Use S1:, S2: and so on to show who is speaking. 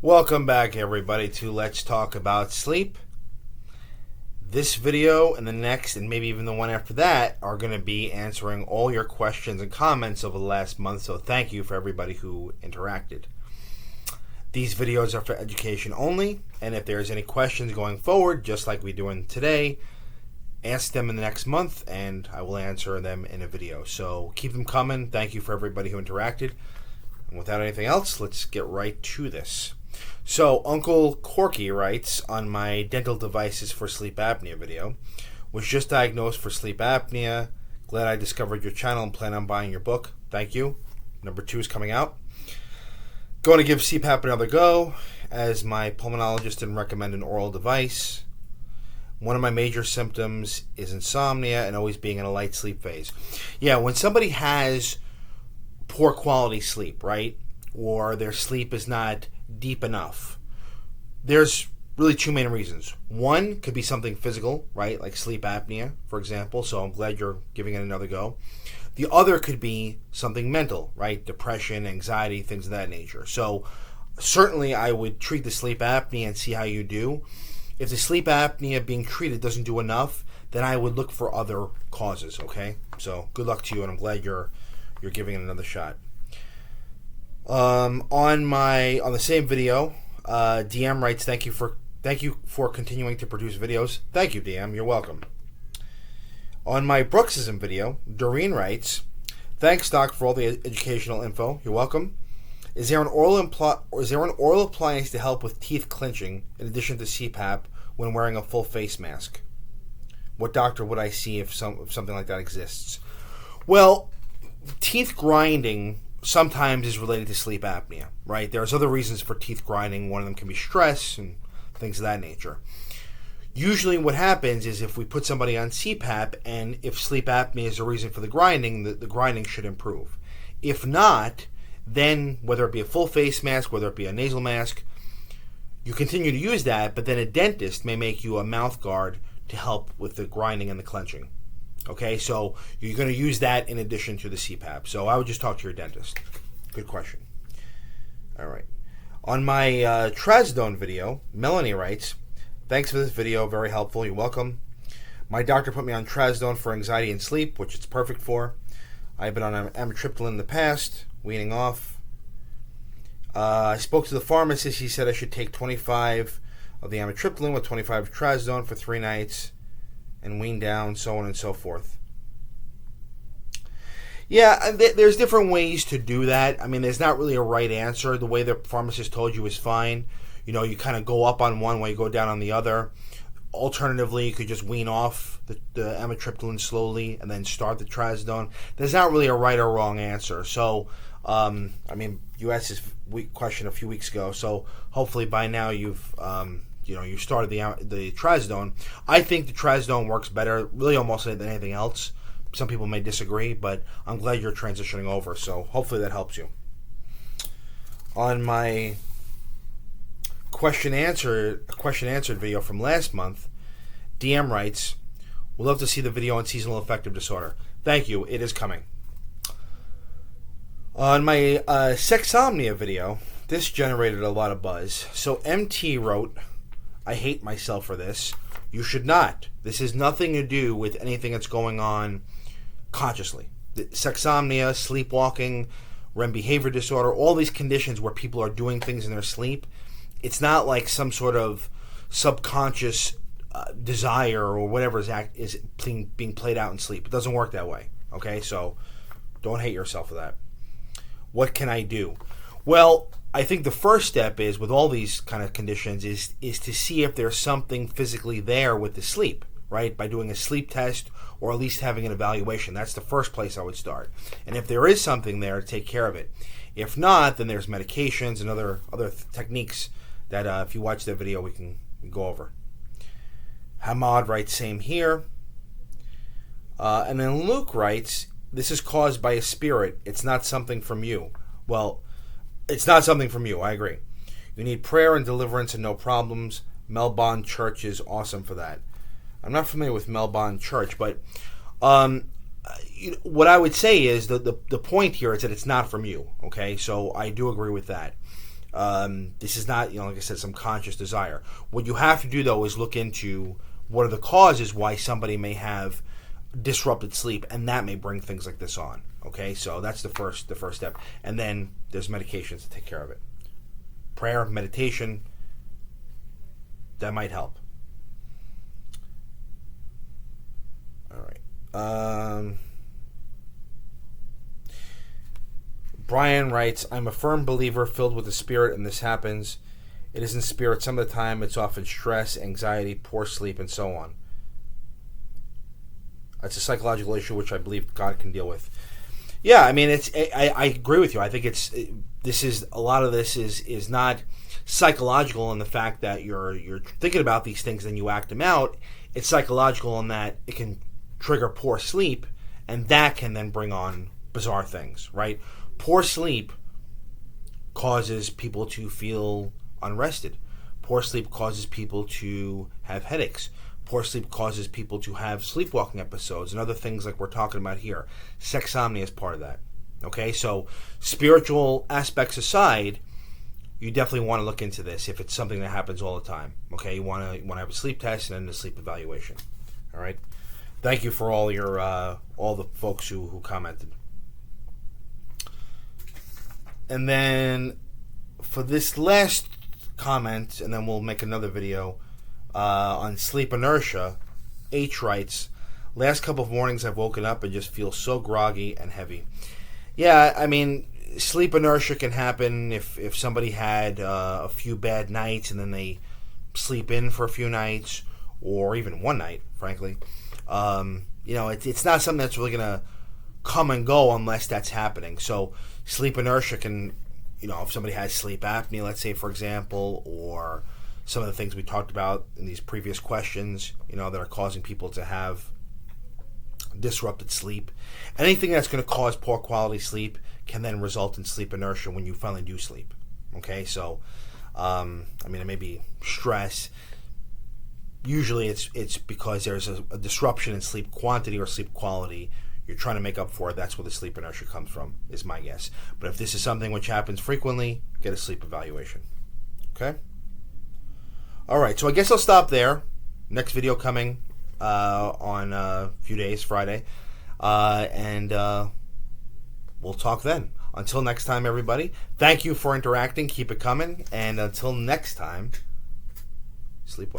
S1: Welcome back, everybody, to Let's Talk About Sleep. This video and the next, and maybe even the one after that, are going to be answering all your questions and comments over the last month, so thank you for everybody who interacted. These videos are for education only, and if there's any questions going forward, just like we're doing today, ask them in the next month, and I will answer them in a video. So keep them coming. Thank you for everybody who interacted. And without anything else, let's get right to this. So, Uncle Corky writes, on my dental devices for sleep apnea video, was just diagnosed for sleep apnea. Glad I discovered your channel and plan on buying your book. Thank you. Number 2 is coming out. Going to give CPAP another go, as my pulmonologist didn't recommend an oral device. One of my major symptoms is insomnia and always being in a light sleep phase. Yeah, when somebody has poor quality sleep, right, or their sleep is not deep enough, there's really two main reasons. One could be something physical, right, like sleep apnea, for example, so I'm glad you're giving it another go. The other could be something mental, right, depression, anxiety, things of that nature. So certainly I would treat the sleep apnea and see how you do. If the sleep apnea being treated doesn't do enough, then I would look for other causes, okay? So good luck to you, and I'm glad you're giving it another shot. On the same video, DM writes, thank you for continuing to produce videos. Thank you, DM. You're welcome. On my bruxism video, Doreen writes, thanks, Doc, for all the educational info. You're welcome. Is there an oral appliance to help with teeth clenching in addition to CPAP when wearing a full face mask? What doctor would I see if something like that exists? Well, teeth grinding sometimes is related to sleep apnea, right? There's other reasons for teeth grinding. One of them can be stress and things of that nature. Usually what happens is if we put somebody on CPAP and if sleep apnea is the reason for the grinding, the grinding should improve. If not, then whether it be a full face mask, whether it be a nasal mask, you continue to use that, but then a dentist may make you a mouth guard to help with the grinding and the clenching. Okay, so you're going to use that in addition to the CPAP. So I would just talk to your dentist. Good question. All right. On my trazodone video, Melanie writes, thanks for this video. Very helpful. You're welcome. My doctor put me on trazodone for anxiety and sleep, which it's perfect for. I've been on amitriptyline in the past, weaning off. I spoke to the pharmacist. He said I should take 25 of the amitriptyline with 25 of trazodone for 3 nights. And wean down, so on and so forth. Yeah, there's different ways to do that. I mean, there's not really a right answer. The way the pharmacist told you is fine. You know, you kind of go up on one while you go down on the other. Alternatively, you could just wean off the amitriptyline slowly and then start the trazodone. There's not really a right or wrong answer. So, I mean, you asked this question a few weeks ago, so hopefully by now you've you started the trazodone. I think the trazodone works better, really almost than anything else. Some people may disagree, but I'm glad you're transitioning over, so hopefully that helps you. On my question answered video from last month, DM writes, we'd love to see the video on seasonal affective disorder. Thank you, it is coming. On my sexsomnia video, this generated a lot of buzz. So MT wrote, I hate myself for this. You should not. This has nothing to do with anything that's going on consciously. Sexsomnia, sleepwalking, REM behavior disorder, all these conditions where people are doing things in their sleep, it's not like some sort of subconscious desire or whatever is being played out in sleep. It doesn't work that way. Okay, so don't hate yourself for that. What can I do? Well, I think the first step is, with all these kind of conditions, is to see if there's something physically there with the sleep, right? By doing a sleep test or at least having an evaluation. That's the first place I would start. And if there is something there, take care of it. If not, then there's medications and other techniques that if you watch that video, we can go over. Hamad writes, same here. And then Luke writes, this is caused by a spirit. It's not something from you. Well, it's not something from you. I agree. You need prayer and deliverance and no problems. Melbourne Church is awesome for that. I'm not familiar with Melbourne Church, but what I would say is the point here is that it's not from you. Okay, so I do agree with that. This is not, like I said, some conscious desire. What you have to do, though, is look into what are the causes why somebody may have disrupted sleep, and that may bring things like this on. Okay, so that's the first step. And then there's medications to take care of it. Prayer, meditation, that might help. All right. Brian writes, I'm a firm believer filled with the Spirit, and this happens. It isn't spirit some of the time. It's often stress, anxiety, poor sleep, and so on. It's a psychological issue which I believe God can deal with. Yeah, I mean, I agree with you. I think a lot of this is not psychological in the fact that you're thinking about these things and you act them out. It's psychological in that it can trigger poor sleep, and that can then bring on bizarre things, right? Poor sleep causes people to feel unrested. Poor sleep causes people to have headaches. Poor sleep causes people to have sleepwalking episodes and other things like we're talking about here. Sexsomnia is part of that. Okay, so spiritual aspects aside, you definitely want to look into this if it's something that happens all the time. Okay, you want to have a sleep test and then a sleep evaluation. All right. Thank you for all the folks who commented. And then for this last comment, and then we'll make another video on sleep inertia, H writes, last couple of mornings I've woken up and just feel so groggy and heavy. Yeah, I mean, sleep inertia can happen if somebody had a few bad nights and then they sleep in for a few nights, or even one night, frankly. It's not something that's really going to come and go unless that's happening. So sleep inertia can, if somebody has sleep apnea, let's say, for example, or some of the things we talked about in these previous questions, that are causing people to have disrupted sleep. Anything that's going to cause poor quality sleep can then result in sleep inertia when you finally do sleep. Okay, so, it may be stress. Usually it's because there's a disruption in sleep quantity or sleep quality. You're trying to make up for it. That's where the sleep inertia comes from, is my guess. But if this is something which happens frequently, get a sleep evaluation. Okay? All right, so I guess I'll stop there. Next video coming on a few days, Friday. And we'll talk then. Until next time, everybody, thank you for interacting. Keep it coming. And until next time, sleep well.